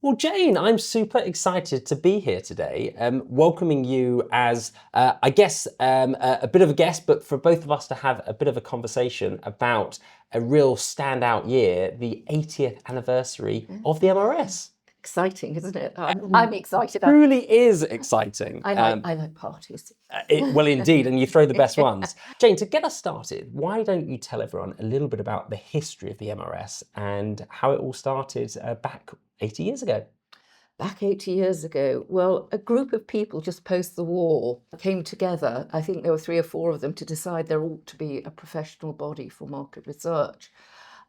Well, Jane, I'm super excited to be here today, welcoming you as, I guess, a bit of a guest, but for both of us to have a bit of a conversation about a real standout year, the 80th anniversary of the MRS. Exciting, isn't it? I'm excited. Truly is exciting. I like parties. Well, indeed, and you throw the best ones. Jane, to get us started, why don't you tell everyone a little bit about the history of the MRS and how it all started back 80 years ago? Back 80 years ago, well, a group of people just post the war came together. I think there were 3 or 4 of them to decide there ought to be a professional body for market research.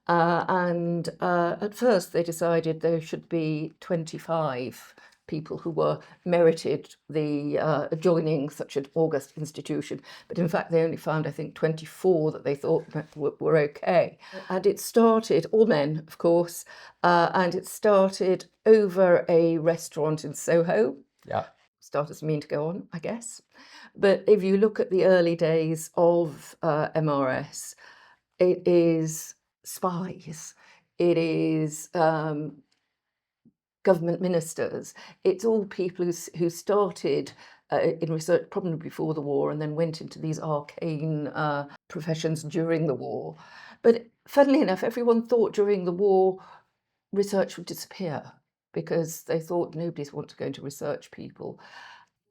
And at first they decided there should be 25 people who were merited the joining such an august institution. But in fact, they only found, I think, 24 that they thought were okay. And it started, all men, of course, and it started over a restaurant in Soho. Yeah. Starters mean to go on, I guess. But if you look at the early days of MRS, it is spies, it is government ministers, it's all people who started in research probably before the war and then went into these arcane professions during the war. But funnily enough, everyone thought during the war research would disappear because they thought nobody's want to go into research people.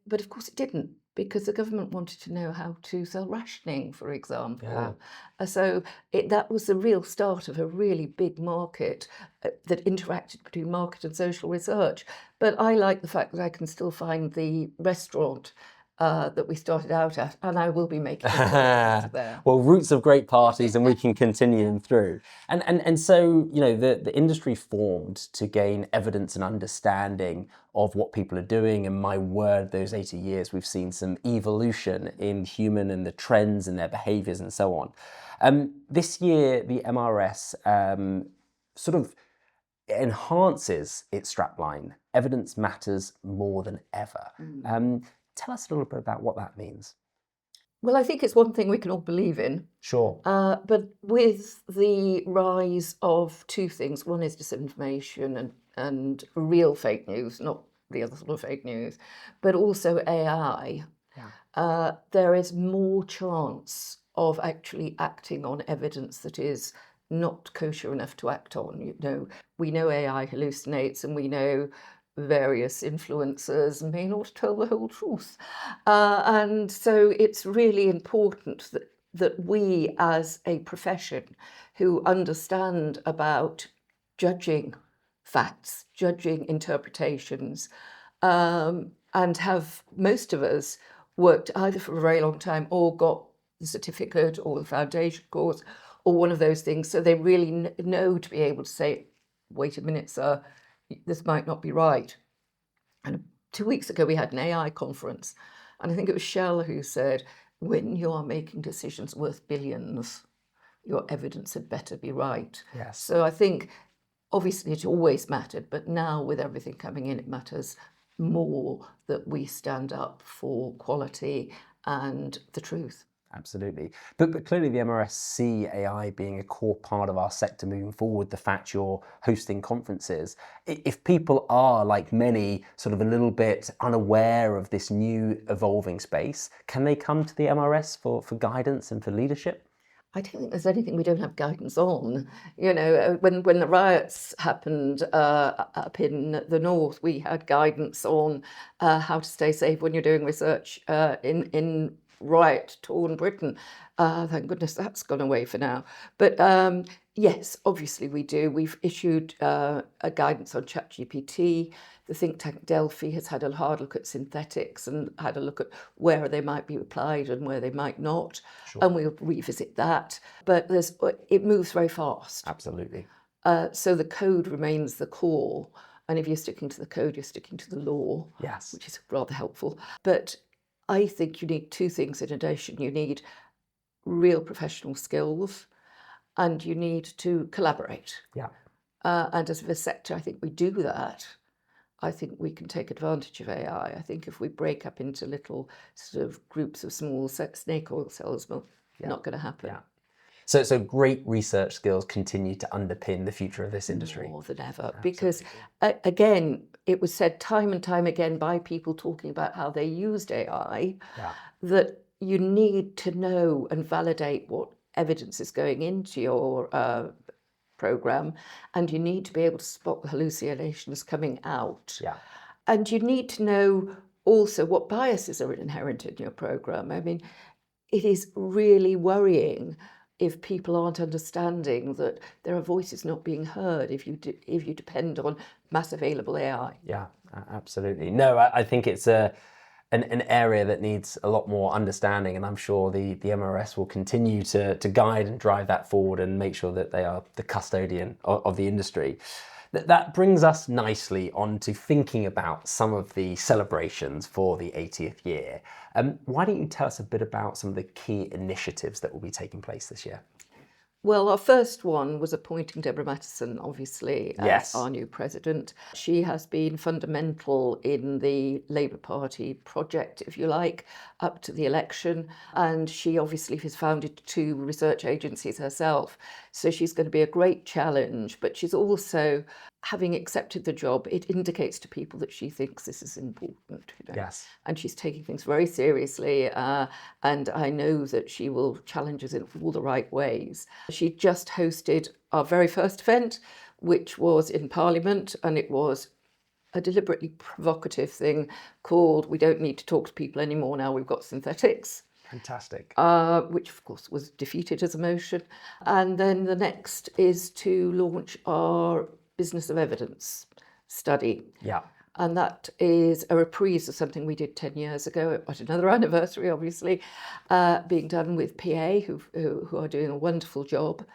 But of course it didn't, because the government wanted to know how to sell rationing, for example. Yeah. So that was the real start of a really big market that interacted between market and social research. But I like the fact that I can still find the restaurant that we started out at, and I will be making it there. Well, roots of great parties, and we can continue them through. And so, you know, the industry formed to gain evidence and understanding of what people are doing. And my word, those 80 years, we've seen some evolution in human and the trends and their behaviors and so on. This year, the MRS sort of enhances its strapline. Evidence matters more than ever. Tell us a little bit about what that means. Well, I think it's one thing we can all believe in. Sure. But with the rise of 2 things, one is disinformation and real fake news, not the other sort of fake news, but also AI, there is more chance of actually acting on evidence that is not kosher enough to act on. You know, we know AI hallucinates, and we know various influencers may not tell the whole truth. And so it's really important that we as a profession who understand about judging facts, judging interpretations, and have, most of us, worked either for a very long time or got the certificate or the foundation course or one of those things, so they really know to be able to say, wait a minute, sir, this might not be right. And 2 weeks ago we had an AI conference, and I think it was Shell who said, when you are making decisions worth billions, your evidence had better be right. Yes. So I think obviously it always mattered, but now with everything coming in, it matters more that we stand up for quality and the truth. Absolutely. But clearly the MRS see AI being a core part of our sector moving forward, the fact you're hosting conferences. If people are, like many, sort of a little bit unaware of this new evolving space, can they come to the MRS for guidance and for leadership? I don't think there's anything we don't have guidance on. You know, when the riots happened up in the north, we had guidance on how to stay safe when you're doing research in riot-torn Britain. Thank goodness that's gone away for now. But yes, obviously we do. We've issued a guidance on ChatGPT. The think tank Delphi has had a hard look at synthetics and had a look at where they might be applied and where they might not. Sure. And we'll revisit that. But it moves very fast. Absolutely. So the code remains the core. And if you're sticking to the code, you're sticking to the law. Yes. Which is rather helpful. But I think you need 2 things in addition. You need real professional skills, and you need to collaborate. Yeah. And as a sector, I think we do that. I think we can take advantage of AI. I think if we break up into little sort of groups of small snake oil salesmen, not going to happen. Yeah. So great research skills continue to underpin the future of this industry. More than ever, because again, it was said time and time again by people talking about how they used AI, that you need to know and validate what evidence is going into your program, and you need to be able to spot the hallucinations coming out. And you need to know also what biases are inherent in your program. I mean, it is really worrying if people aren't understanding that there are voices not being heard if you depend on mass available AI. Yeah, absolutely. No, I think it's an area that needs a lot more understanding, and I'm sure the MRS will continue to guide and drive that forward and make sure that they are the custodian of the industry. That brings us nicely on to thinking about some of the celebrations for the 80th year. Why don't you tell us a bit about some of the key initiatives that will be taking place this year? Well, our first one was appointing Deborah Mattison, obviously, as Yes. our new president. She has been fundamental in the Labour Party project, if you like, up to the election. And she obviously has founded 2 research agencies herself. So she's going to be a great challenge. But she's also, having accepted the job, it indicates to people that she thinks this is important. Yes. And she's taking things very seriously. And I know that she will challenge us in all the right ways. She just hosted our very first event, which was in Parliament, and it was a deliberately provocative thing called "We Don't Need to Talk to People Anymore Now We've Got Synthetics." Fantastic. Which of course was defeated as a motion. And then the next is to launch our Business of Evidence study. Yeah. And that is a reprise of something we did 10 years ago at another anniversary, obviously, being done with PA, who are doing a wonderful job.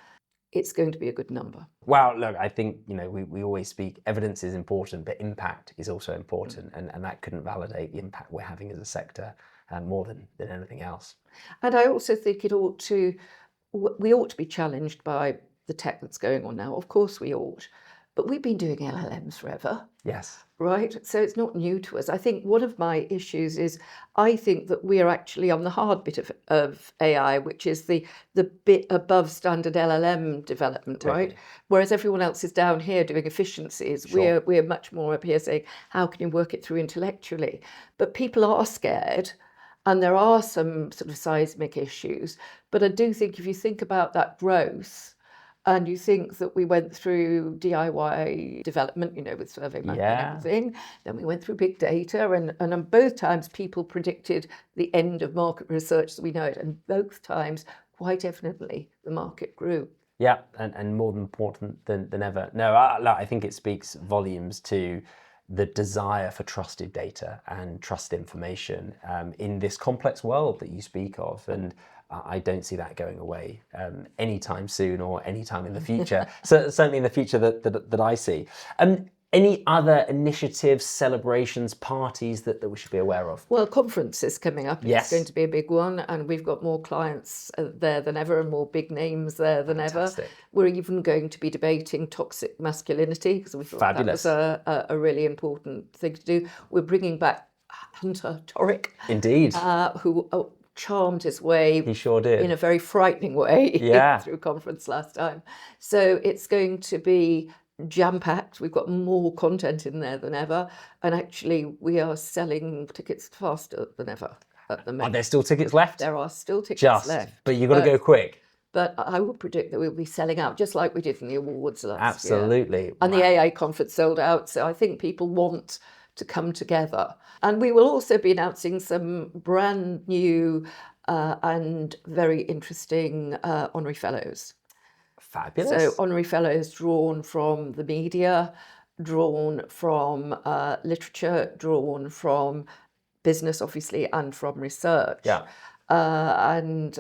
It's going to be a good number. Well, look, I think, we always speak, evidence is important, but impact is also important. And that couldn't validate the impact we're having as a sector more than anything else. And I also think we ought to be challenged by the tech that's going on now. Of course we ought. But we've been doing LLMs forever. Yes. Right? So it's not new to us. I think one of my issues is I think that we are actually on the hard bit of AI, which is the bit above standard LLM development, Totally. right? Whereas everyone else is down here doing efficiencies. Sure. We're much more up here saying, how can you work it through intellectually? But people are scared, and there are some sort of seismic issues. But I do think if you think about that growth, and you think that we went through DIY development, with survey mapping and everything. Then we went through big data, and on both times people predicted the end of market research as we know it. And both times, quite evidently, the market grew. Yeah, and more important than ever. No, I think it speaks volumes to the desire for trusted data and trusted information in this complex world that you speak of. And I don't see that going away anytime soon or anytime in the future. So certainly in the future that I see. Any other initiatives, celebrations, parties that we should be aware of? Well, conference is coming up. Yes. It's going to be a big one, and we've got more clients there than ever and more big names there than Fantastic. ever. We're even going to be debating toxic masculinity because we thought Fabulous. that was a really important thing to do. We're bringing back Hunter Torek. Indeed. Who charmed his way. He sure did. In a very frightening way through conference last time. So it's going to be jam-packed. We've got more content in there than ever. And actually, we are selling tickets faster than ever at the moment. Are there still tickets left? There are still tickets left. But you've got to go quick. But I would predict that we'll be selling out, just like we did in the awards last year. Absolutely. And the AI conference sold out. So I think people want to come together. And we will also be announcing some brand new and very interesting Honorary Fellows. Fabulous. So Honorary Fellows drawn from the media, drawn from literature, drawn from business, obviously, and from research. Yeah. And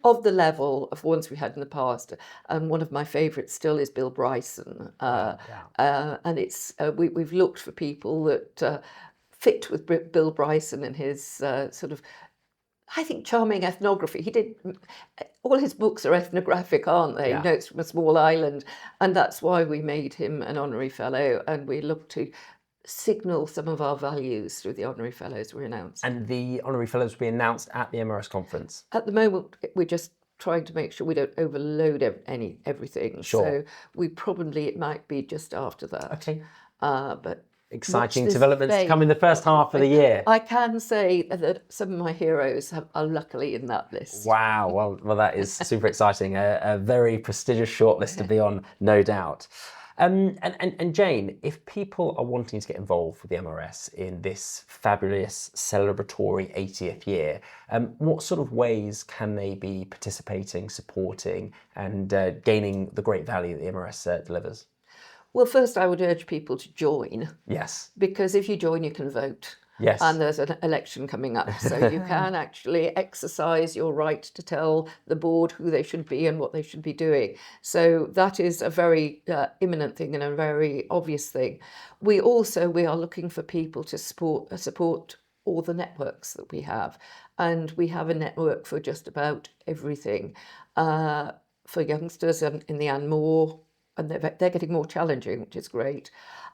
of the level of ones we had in the past, and one of my favourites still is Bill Bryson. And it's we've looked for people that fit with Bill Bryson and his sort of, I think, charming ethnography. He did, all his books are ethnographic, aren't they? Yeah. Notes from a Small Island. And that's why we made him an Honorary Fellow, and we look to signal some of our values through the Honorary Fellows we announced. And the Honorary Fellows will be announced at the MRS conference? At the moment, we're just trying to make sure we don't overload everything. Sure. So it might be just after that. Okay. But Exciting watch this developments to space. come in the first half of the year. I can say that some of my heroes are luckily in that list. Wow, well, that is super exciting. A very prestigious shortlist to be on, no doubt. And Jane, if people are wanting to get involved with the MRS in this fabulous celebratory 80th year, what sort of ways can they be participating, supporting, and gaining the great value that the MRS delivers? Well, first, I would urge people to join. Yes. Because if you join, you can vote. Yes. And there's an election coming up. So you can actually exercise your right to tell the board who they should be and what they should be doing. So that is a very imminent thing and a very obvious thing. We are looking for people to support all the networks that we have. And we have a network for just about everything. For youngsters in the Anmore, and they're getting more challenging, which is great.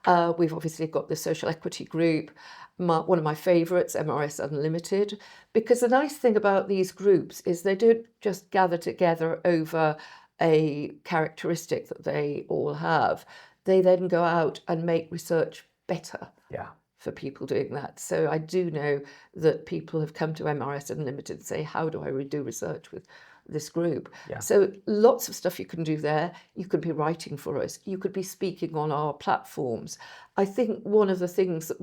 We've obviously got the social equity group, one of my favourites, MRS Unlimited, because the nice thing about these groups is they don't just gather together over a characteristic that they all have. They then go out and make research better. Yeah. For people doing that. So I do know that people have come to MRS Unlimited and say, how do I redo research with this group? Yeah. So lots of stuff you can do there. You could be writing for us. You could be speaking on our platforms. I think one of the things that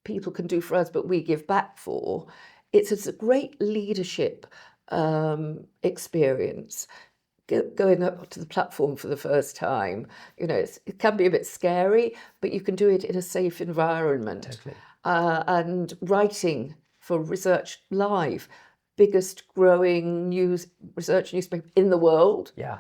people can do for us, but we give back for, it's a great leadership experience. Going up to the platform for the first time, it can be a bit scary, but you can do it in a safe environment. Totally. And writing for Research Live, biggest growing research newspaper in the world. Yeah.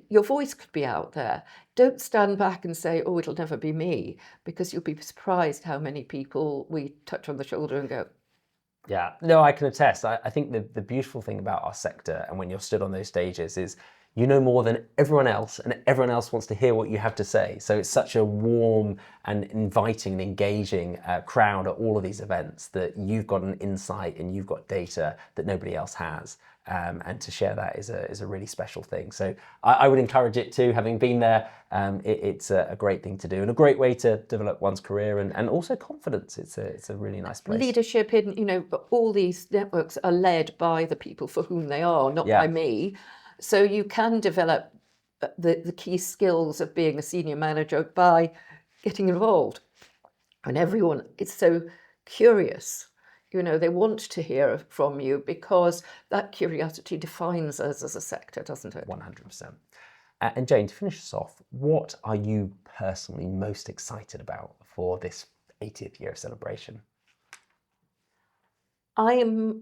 Your voice could be out there. Don't stand back and say, oh, it'll never be me, because you'll be surprised how many people we touch on the shoulder and go, yeah, no, I can attest. I think the beautiful thing about our sector, and when you're stood on those stages, is you know more than everyone else, and everyone else wants to hear what you have to say. So it's such a warm and inviting and engaging crowd at all of these events that you've got an insight and you've got data that nobody else has. And to share that is a really special thing. So I would encourage it too. Having been there, it's a great thing to do and a great way to develop one's career and also confidence. It's a really nice place. Leadership in, all these networks are led by the people for whom they are, not by me. So you can develop the key skills of being a senior manager by getting involved. And everyone is so curious. They want to hear from you because that curiosity defines us as a sector, doesn't it? 100%. And Jane, to finish us off, what are you personally most excited about for this 80th year of celebration? I am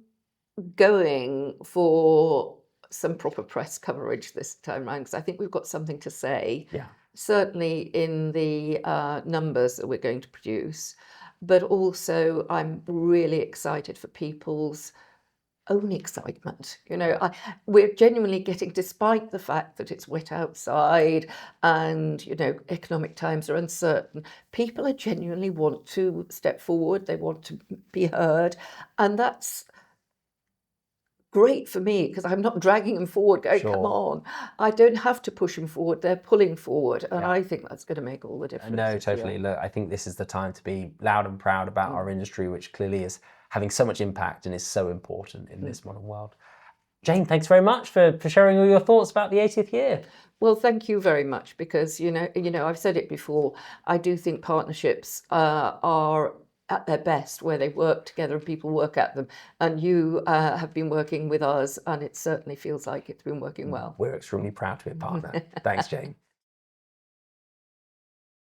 going for some proper press coverage this time around because I think we've got something to say. Yeah. Certainly in the numbers that we're going to produce. But also, I'm really excited for people's own excitement. We're genuinely getting, despite the fact that it's wet outside and, economic times are uncertain, people are genuinely want to step forward. They want to be heard. And that's great for me because I'm not dragging them forward going, come on. I don't have to push them forward. They're pulling forward. And I think that's going to make all the difference. No, totally. Look, I think this is the time to be loud and proud about our industry, which clearly is having so much impact and is so important in this modern world. Jane, thanks very much for sharing all your thoughts about the 80th year. Well, thank you very much because, I've said it before, I do think partnerships are at their best where they work together and people work at them. And you have been working with us and it certainly feels like it's been working well. We're extremely proud to be a partner. Thanks, Jane.